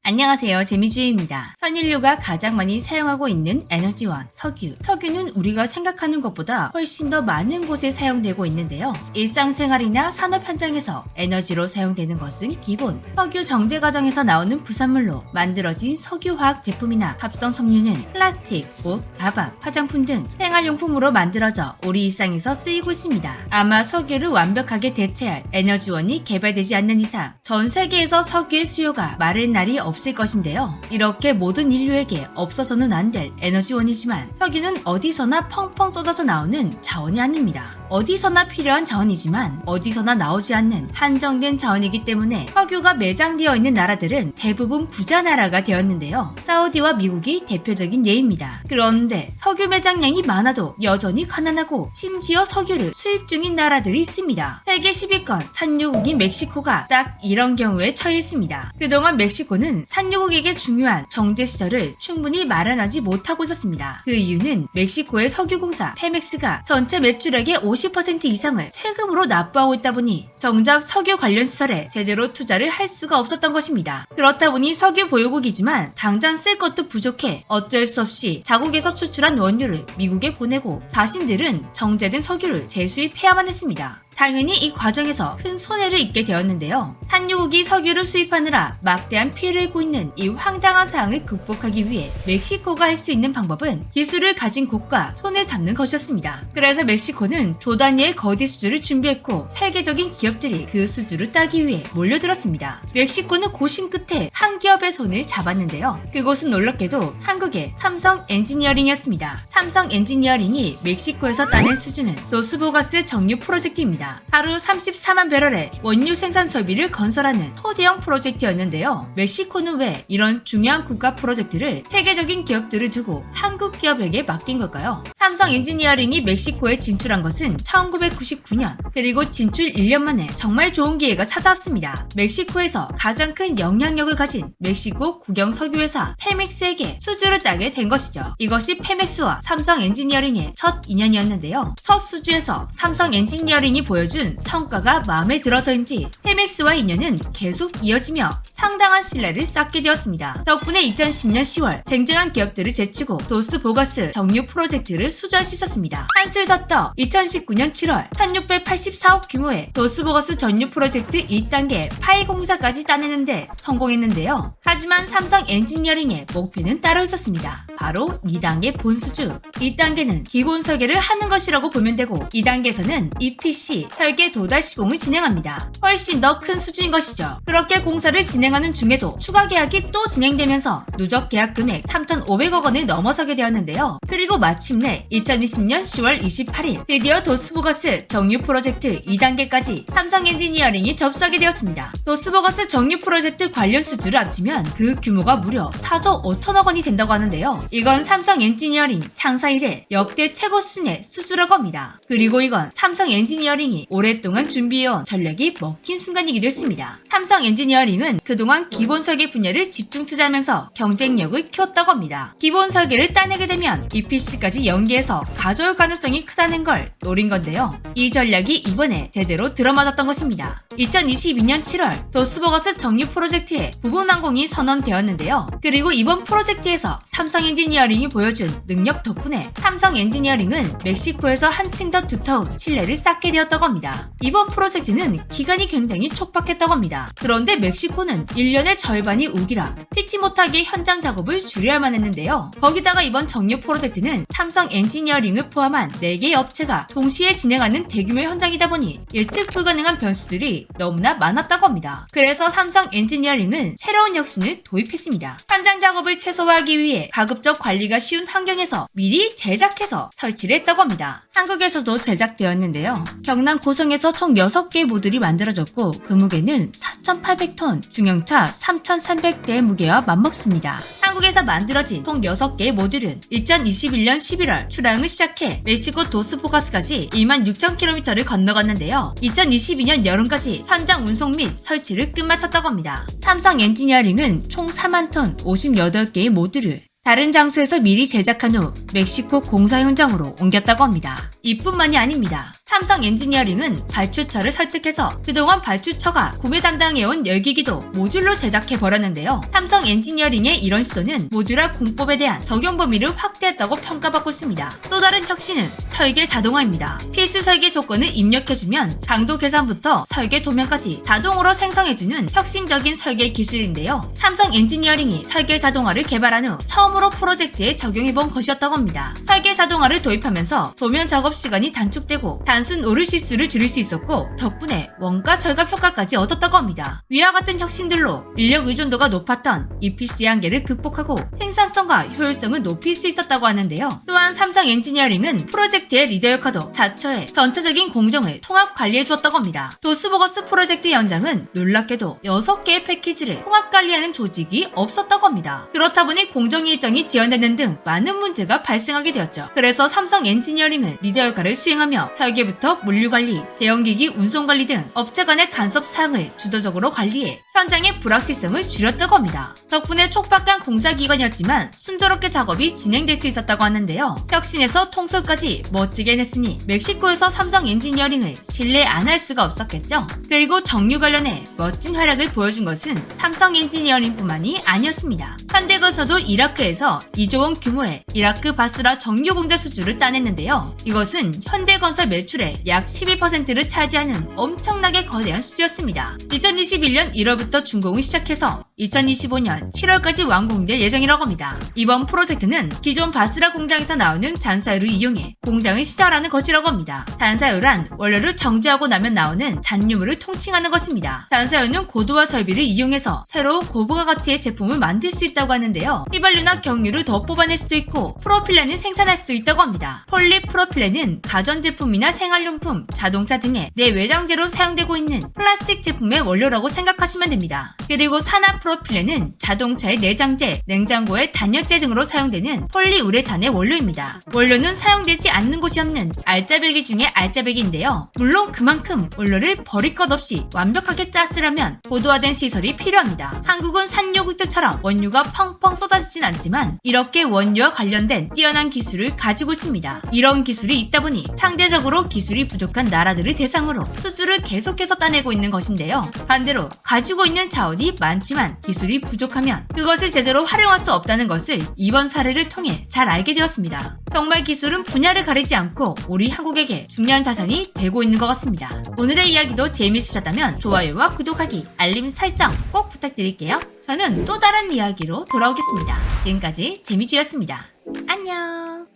안녕하세요. 재미주의입니다. 현인류가 가장 많이 사용하고 있는 에너지원, 석유. 석유는 우리가 생각하는 것보다 훨씬 더 많은 곳에 사용되고 있는데요. 일상생활이나 산업 현장에서 에너지로 사용되는 것은 기본. 석유 정제 과정에서 나오는 부산물로 만들어진 석유화학 제품이나 합성 섬유는 플라스틱, 옷, 가방, 화장품 등 생활용품으로 만들어져 우리 일상에서 쓰이고 있습니다. 아마 석유를 완벽하게 대체할 에너지원이 개발되지 않는 이상 전 세계에서 석유의 수요가 마를 날이 없을 것인데요. 이렇게 모든 인류에게 없어서는 안 될 에너지원이지만 석유는 어디서나 펑펑 쏟아져 나오는 자원이 아닙니다. 어디서나 필요한 자원이지만 어디서나 나오지 않는 한정된 자원이기 때문에 석유가 매장되어 있는 나라들은 대부분 부자 나라가 되었는데요. 사우디와 미국이 대표적인 예입니다. 그런데 석유 매장량이 많아도 여전히 가난하고 심지어 석유를 수입 중인 나라들이 있습니다. 세계 10위권 산유국인 멕시코가 딱 이런 경우에 처해 있습니다. 그동안 멕시코는 산유국에게 중요한 정제 시설을 충분히 마련하지 못하고 있었습니다. 그 이유는 멕시코의 석유공사 페멕스가 전체 매출액의 50% 이상을 세금으로 납부하고 있다 보니 정작 석유 관련 시설에 제대로 투자를 할 수가 없었던 것입니다. 그렇다 보니 석유 보유국이지만 당장 쓸 것도 부족해 어쩔 수 없이 자국에서 추출한 원유를 미국에 보내고 자신들은 정제된 석유를 재수입해야만 했습니다. 당연히 이 과정에서 큰 손해를 입게 되었는데요. 산유국이 석유를 수입하느라 막대한 피해를 입고 있는 이 황당한 상황을 극복하기 위해 멕시코가 할 수 있는 방법은 기술을 가진 곳과 손을 잡는 것이었습니다. 그래서 멕시코는 조단위의 거대 수주를 준비했고 세계적인 기업들이 그 수주를 따기 위해 몰려들었습니다. 멕시코는 고심 끝에 한 기업의 손을 잡았는데요. 그곳은 놀랍게도 한국의 삼성 엔지니어링이었습니다. 삼성 엔지니어링이 멕시코에서 따낸 수주는 도스보가스 정유 프로젝트입니다. 하루 34만 배럴의 원유 생산 설비를 건설하는 초대형 프로젝트였는데요. 멕시코는 왜 이런 중요한 국가 프로젝트를 세계적인 기업들을 두고 한국 기업에게 맡긴 걸까요? 삼성 엔지니어링이 멕시코에 진출한 것은 1999년, 그리고 진출 1년 만에 정말 좋은 기회가 찾아왔습니다. 멕시코에서 가장 큰 영향력을 가진 멕시코 국영 석유회사 페멕스에게 수주를 따게 된 것이죠. 이것이 페멕스와 삼성 엔지니어링의 첫 인연이었는데요. 첫 수주에서 삼성 엔지니어링이 보여준 성과가 마음에 들어서인지 페멕스와 인연은 계속 이어지며 상당한 신뢰를 쌓게 되었습니다. 덕분에 2010년 10월 쟁쟁한 기업들을 제치고 도스보가스 정유 프로젝트를 수주할 수 있었습니다. 한술 더 떠 2019년 7월 1684억 규모의 도스보가스 정유 프로젝트 2단계 파이 공사까지 따내는데 성공했는데요. 하지만 삼성 엔지니어링의 목표는 따로 있었습니다. 바로 2단계 본수주. 2단계는 기본 설계를 하는 것이라고 보면 되고 2단계에서는 EPC 설계 도달 시공을 진행합니다. 훨씬 더 큰 수주인 것이죠. 그렇게 공사를 진행하는 중에도 추가 계약이 또 진행되면서 누적 계약 금액 3,500억 원을 넘어서게 되었는데요. 그리고 마침내 2020년 10월 28일 드디어 도스보가스 정유 프로젝트 2단계까지 삼성 엔지니어링이 접수하게 되었습니다. 도스보가스 정유 프로젝트 관련 수주를 합치면 그 규모가 무려 4조 5천억 원이 된다고 하는데요. 이건 삼성 엔지니어링 창사 이래 역대 최고 수준의 수주라고 합니다. 그리고 이건 삼성 엔지니어링이 오랫동안 준비해온 전략이 먹힌 순간이기도 했습니다. 삼성 엔지니어링은 그동안 기본 설계 분야를 집중 투자하면서 경쟁력을 키웠다고 합니다. 기본 설계를 따내게 되면 EPC까지 연계해서 가져올 가능성이 크다는 걸 노린 건데요. 이 전략이 이번에 제대로 들어맞았던 것입니다. 2022년 7월 도스보가스 정유 프로젝트에 부분 완공이 선언되었는데요. 그리고 이번 프로젝트에서 삼성 엔지니어링이 보여준 능력 덕분에 삼성 엔지니어링은 멕시코에서 한층 더 두터운 신뢰를 쌓게 되었다고 합니다. 이번 프로젝트는 기간이 굉장히 촉박했다고 합니다. 그런데 멕시코는 1년의 절반이 우기라 피치 못하게 현장 작업을 줄여야만 했는데요. 거기다가 이번 정유 프로젝트는 삼성 엔지니어링을 포함한 4개의 업체가 동시에 진행하는 대규모 현장이다 보니 예측 불가능한 변수들이 너무나 많았다고 합니다. 그래서 삼성 엔지니어링은 새로운 혁신을 도입했습니다. 현장 작업을 최소화하기 위해 가급적 관리가 쉬운 환경에서 미리 제작해서 설치를 했다고 합니다. 한국에서도 제작되었는데요. 경남 고성에서 총 6개의 모듈이 만들어졌고 그 무게는 4,800톤, 중형차 3,300대의 무게와 맞먹습니다. 한국에서 만들어진 총 6개의 모듈은 2021년 11월 출하용을 시작해 멕시코 도스보가스까지 26,000km를 건너갔는데요. 2022년 여름까지 현장 운송 및 설치를 끝마쳤다고 합니다. 삼성 엔지니어링은 총 4만 톤 58개의 모듈을 다른 장소에서 미리 제작한 후 멕시코 공사 현장으로 옮겼다고 합니다. 이뿐만이 아닙니다. 삼성 엔지니어링은 발주처를 설득해서 그동안 발주처가 구매 담당해온 열기기도 모듈로 제작해버렸는데요. 삼성 엔지니어링의 이런 시도는 모듈화 공법에 대한 적용 범위를 확대했다고 평가받고 있습니다. 또 다른 혁신은 설계 자동화입니다. 필수 설계 조건을 입력해주면 강도 계산부터 설계 도면까지 자동으로 생성해주는 혁신적인 설계 기술인데요. 삼성 엔지니어링이 설계 자동화를 개발한 후 처음으로 프로젝트에 적용해본 것이었다고 합니다. 설계 자동화를 도입하면서 도면 작업 시간이 단축되고 단순 오류 실수를 줄일 수 있었고 덕분에 원가 절감 효과까지 얻었다고 합니다. 위와 같은 혁신들로 인력 의존도가 높았던 EPC의 한계를 극복하고 생산성과 효율성을 높일 수 있었다고 하는데요. 또한 삼성 엔지니어링은 프로젝트의 리더 역할도 자처해 전체적인 공정을 통합 관리해 주었다고 합니다. 도스보거스 프로젝트 연장은 놀랍게도 6개의 패키지를 통합 관리하는 조직이 없었다고 합니다. 그렇다 보니 공정 일정이 지연되는 등 많은 문제가 발생하게 되었죠. 그래서 삼성 엔지니어링은 리더 역할을 수행하며 설계부터 물류관리, 대형기기 운송관리 등 업체 간의 간섭 사항을 주도적으로 관리해 현장의 불확실성을 줄였다고 합니다. 덕분에 촉박한 공사기간이었지만 순조롭게 작업이 진행될 수 있었다고 하는데요. 혁신에서 통솔까지 멋지게 해냈으니 멕시코에서 삼성 엔지니어링을 신뢰 안 할 수가 없었겠죠. 그리고 정유 관련해 멋진 활약을 보여준 것은 삼성 엔지니어링뿐만이 아니었습니다. 현대건설도 이라크에서 2조 원 규모의 이라크 바스라 정유 공장 수주를 따냈는데요. 이것은 현대건설 매출의 약 12%를 차지하는 엄청나게 거대한 수주였습니다. 2021년 1월부터 준공을 시작해서 2025년 7월까지 완공될 예정이라고 합니다. 이번 프로젝트는 기존 바스라 공장에서 나오는 잔사유를 이용해 공장을 시설하는 것이라고 합니다. 잔사유란 원료를 정제하고 나면 나오는 잔유물을 통칭하는 것입니다. 잔사유는 고도화 설비를 이용해서 새로운 고부가 가치의 제품을 만들 수 있다고 하는데요. 휘발유나 경유를 더 뽑아낼 수도 있고 프로필렌을 생산할 수도 있다고 합니다. 폴리프로필렌은 가전제품이나 생활용품, 자동차 등의 내외장재로 사용되고 있는 플라스틱 제품의 원료라고 생각하시면 됩니다. 그리고 산화프로필렌은 자동차의 내장재, 냉장고의 단열재 등으로 사용되는 폴리우레탄의 원료입니다. 원료는 사용되지 않는 곳이 없는 알짜배기 중에 알짜배기인데요. 물론 그만큼 원료를 버릴 것 없이 완벽하게 짰으려면 고도화된 시설이 필요합니다. 한국은 산요국들처럼 원유가 펑펑 쏟아지진 않지만 이렇게 원유와 관련된 뛰어난 기술을 가지고 있습니다. 이런 기술이 있다 보니 상대적으로 기술이 부족한 나라들을 대상으로 수주를 계속해서 따내고 있는 것인데요. 반대로 가지고 있는 자원이 많지만 기술이 부족하면 그것을 제대로 활용할 수 없다는 것을 이번 사례를 통해 잘 알게 되었습니다. 정말 기술은 분야를 가리지 않고 우리 한국에게 중요한 자산이 되고 있는 것 같습니다. 오늘의 이야기도 재미있으셨다면 좋아요와 구독하기, 알림 설정 꼭 부탁드릴게요. 저는 또 다른 이야기로 돌아오겠습니다. 지금까지 재미쥐였습니다. 안녕.